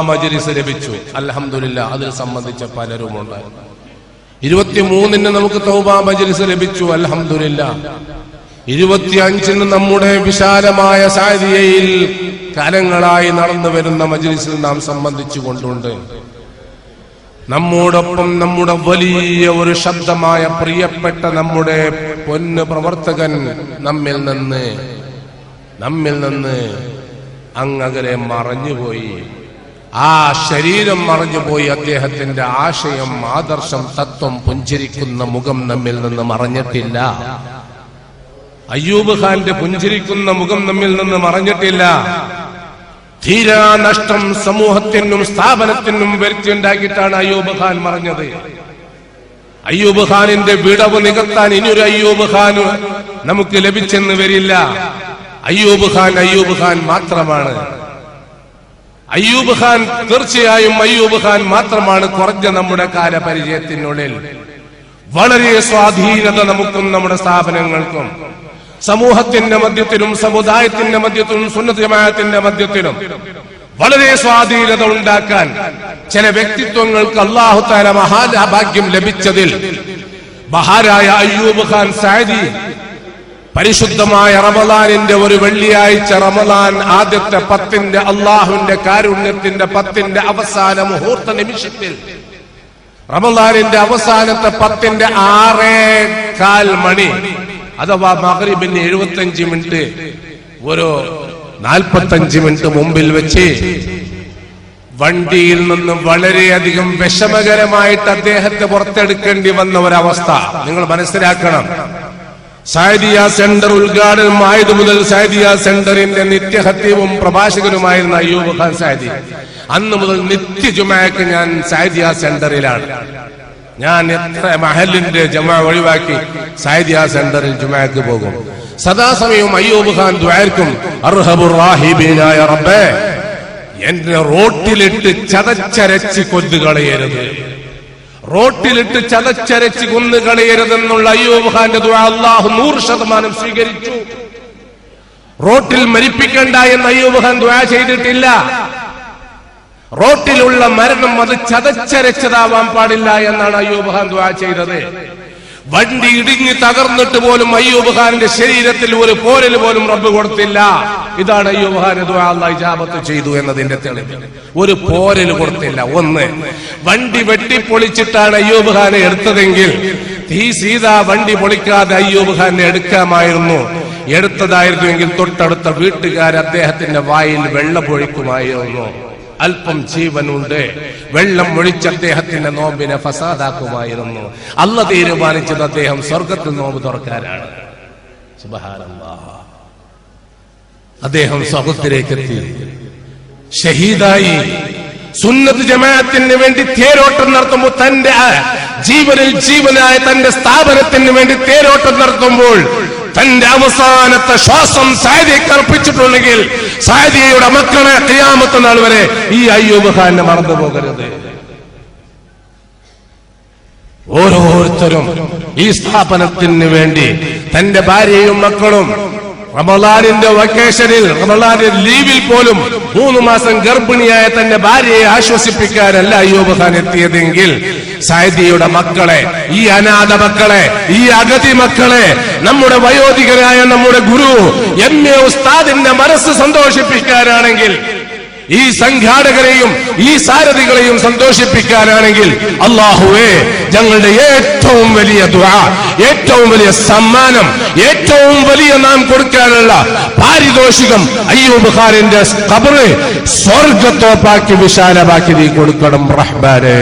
മജ്‌ലിസ് ലഭിച്ചു. അൽഹംദുലില്ലാഹ്. അതിൽ സംബന്ധിച്ച പലരുമുണ്ട്. 23-ന് നമുക്ക് തൗബാ മജ്‌ലിസ് ലഭിച്ചു. അൽഹംദുലില്ലാഹ്. 25-ന് നമ്മുടെ വിശാലമായ സാദിയയിൽ കാലങ്ങളായി നടന്നു വരുന്ന മജ്‌ലിസിൽ നാം സംബന്ധിച്ചു കൊണ്ടുണ്ട്. നമ്മോടൊപ്പം നമ്മുടെ വലിയ ഒരു ശബ്ദമായ പ്രിയപ്പെട്ട നമ്മുടെ പൊന്നു പ്രവർത്തകൻ നമ്മിൽ നിന്ന് അങ്ങകലെ മറഞ്ഞുപോയി. ആ ശരീരം മറഞ്ഞുപോയി. അദ്ദേഹത്തിന്റെ ആശയം, ആദർശം, തത്വം പുഞ്ചിരിക്കുന്ന മുഖം നമ്മിൽ നിന്ന് മറഞ്ഞിട്ടില്ല. അയ്യൂബ് ഖാന്റെ പുഞ്ചിരിക്കുന്ന മുഖം നമ്മിൽ നിന്ന് മറഞ്ഞിട്ടില്ല. തീരാ നഷ്ടം സമൂഹത്തിനും സ്ഥാപനത്തിനും വരുത്തിയുണ്ടാക്കിയിട്ടാണ് അയ്യൂബ് ഖാൻ മറഞ്ഞത്. അയ്യൂബ് ഖാനിന്റെ വിടവ് നികത്താൻ ഇനിയൊരു അയ്യൂബ് ഖാൻ നമുക്ക് ലഭിച്ചെന്ന് വരില്ല. അയ്യൂബ് ഖാൻ മാത്രമാണ്. അയ്യൂബ് ഖാൻ തീർച്ചയായും അയ്യൂബ് ഖാൻ മാത്രമാണ്. കുറഞ്ഞ നമ്മുടെ കാലപരിചയത്തിനുള്ളിൽ വളരെ സ്വാധീനത നമുക്കും നമ്മുടെ സ്ഥാപനങ്ങൾക്കും സമൂഹത്തിന്റെ മധ്യത്തിലും സമുദായത്തിന്റെ മധ്യത്തിലും സുന്നത്ത് ജമാഅത്തിന്റെ മധ്യത്തിലും വളരെ സ്വാധീനത ഉണ്ടാക്കാൻ ചില വ്യക്തിത്വങ്ങൾക്ക് അല്ലാഹു തആല മഹാഭാഗ്യം ലഭിച്ചതിൽ ബഹാരായ അയ്യൂബ് ഖാൻ സഅദി പരിശുദ്ധമായ റമളാനിന്റെ ഒരു വെള്ളിയാഴ്ച, റമളാൻ ആദ്യത്തെ 10ന്റെ അള്ളാഹുവിന്റെ കാരുണ്യത്തിന്റെ 10ന്റെ അവസാന മുഹൂർത്ത നിമിഷത്തിൽ, റമളാനിന്റെ അവസാനത്തെ 10ന്റെ 6:15 മണി അഥവാ മഗ്രിബിന് 75 മിനിറ്റ് ഒരു 45 മിനിറ്റ് മുമ്പിൽ വെച്ച് വണ്ടിയിൽ നിന്ന് വളരെയധികം വിഷമകരമായിട്ട് അദ്ദേഹത്തെ പുറത്തെടുക്കേണ്ടി വന്ന ഒരവസ്ഥ നിങ്ങൾ മനസ്സിലാക്കണം. സാദിയ സെന്റർ ഉദ്ഘാടനമായത് മുതൽ സാദിയ സെന്ററിന്റെ നിത്യ ഖത്തീബും പ്രഭാഷകനുമായിരുന്ന അയ്യൂബ് ഖാൻ സഅദി അന്ന് മുതൽ നിത്യ ജുമഅക്ക് ഞാൻ സാദിയ സെന്ററിലാണ്. ഞാൻ എത്ര മഹലിന്റെ ജമാ ഒഴിവാക്കി സാദിയ സെന്ററിൽ ജുമഅക്ക് പോകും. സദാസമയവും അയ്യൂബ് ഖാൻ ദുആർക്കും അർഹബുർ റാഹിബീനായ റബ്ബേ, എന്നെ റോട്ടിലിട്ട് ചതച്ചരച്ച് കൊന്നുകളയരുത്, റോട്ടിലിട്ട് ചതച്ചരച്ച് കൊന്നുകളയരുതെന്നുള്ള അയ്യൂബ് ഖാന്റെ ദുആ അല്ലാഹു 100% സ്വീകരിച്ചു. റോട്ടിൽ മരിപ്പിക്കണ്ട എന്ന് അയ്യൂബ് ഖാൻ ദുആ ചെയ്തിട്ടില്ല. റോട്ടിലുള്ള മരണം അത് ചതച്ചരച്ചതാവാൻ പാടില്ല എന്നാണ് അയ്യൂബ് ഖാൻ ദുആ ചെയ്തത്. വണ്ടി ഇടിഞ്ഞ് തകർന്നിട്ട് പോലും അയ്യൂബ് ഖാന്റെ ശരീരത്തിൽ ഒരു പോരൽ പോലും റബ്ബ് കൊടുത്തില്ല. ഇതാണ് അയ്യൂബ് ഖാന്റെ ദുആ അല്ലാഹു ഇജാബത്ത് ചെയ്തു എന്നതിന്റെ തെളിവ്. ഒരു പോരൽ കൊടുത്തില്ല. ഒന്ന്, വണ്ടി വെട്ടിപ്പൊളിച്ചിട്ടാണ് അയ്യൂബ് ഖാനെ എടുത്തതെങ്കിൽ ഈ സീതാ വണ്ടി പൊളിക്കാതെ അയ്യൂബ് ഖാനെ എടുക്കാമായിരുന്നു. എടുത്തതായിരുന്നുവെങ്കിൽ തൊട്ടടുത്ത വീട്ടുകാർ അദ്ദേഹത്തിന്റെ വായിൽ വെള്ളം പൊഴിക്കുമായിരുന്നു. അല്പം ജീവനുണ്ട്, വെള്ളം ഒഴിച്ച് അദ്ദേഹത്തിന്റെ നോമ്പിനെ ഫസാദാക്കുമായിരുന്നു. അല്ലാഹു തീരുമാനിച്ചത് അദ്ദേഹം സ്വർഗത്തിൽ നോമ്പ് തുറക്കാനാണ്. സുബ്ഹാനല്ലാഹ്. അദ്ദേഹം സ്വർഗത്തിലേക്ക് എത്തി, ഷഹീദായി. സുന്നത്ത് ജമാഅത്തിന് വേണ്ടി തേരോട്ടം നടത്തുമ്പോൾ, തന്റെ ജീവനിൽ ജീവനായ തന്റെ സ്ഥാപനത്തിന് വേണ്ടി തേരോട്ടം നടത്തുമ്പോൾ തന്റെ അവസാനത്തെ ശ്വാസം സഅദിക്ക് അർപ്പിച്ചിട്ടുണ്ടെങ്കിൽ സഅദിയുടെ മക്കളെ ഖിയാമത്ത് നാൾ വരെ ഈ അയ്യൂബ് ഖാനെ മറന്നു പോകരുത്. ഓരോരുത്തരും ഈ സ്ഥാപനത്തിന് വേണ്ടി തന്റെ ഭാര്യയും മക്കളും റമളാനിന്റെ വെക്കേഷനിൽ, റമളാനിന്റെ ലീവിൽ പോലും 3 മാസം ഗർഭിണിയായ തന്റെ ഭാര്യയെ ആശ്വസിപ്പിക്കാനല്ല അയ്യൂബ് ഖാൻ എത്തിയതെങ്കിൽ സഅദിയുടെ മക്കളെ, ഈ അനാഥ മക്കളെ, ഈ അഗതി മക്കളെ, നമ്മുടെ വയോധികരായ നമ്മുടെ ഗുരു എംഎ ഉസ്താദിന്റെ മനസ്സ് സന്തോഷിപ്പിക്കാനാണെങ്കിൽ, ഈ സംഘാടകരെയും ഈ സാരഥികളെയും സന്തോഷിപ്പിക്കാനാണെങ്കിൽ, അല്ലാഹുവേ, ഞങ്ങളുടെ ഏറ്റവും വലിയ ദുആ, ഏറ്റവും വലിയ സമ്മാനം, ഏറ്റവും വലിയ നാം കൊടുക്കാനുള്ള പാരിതോഷികം അയ്യൂബ് ഖാനിന്റെ ഖബറ് സ്വർഗ്ഗത്തോപ്പാക്കി വിശാലമാക്കി നീ കൊടുക്കണം റഹ്മാനേ.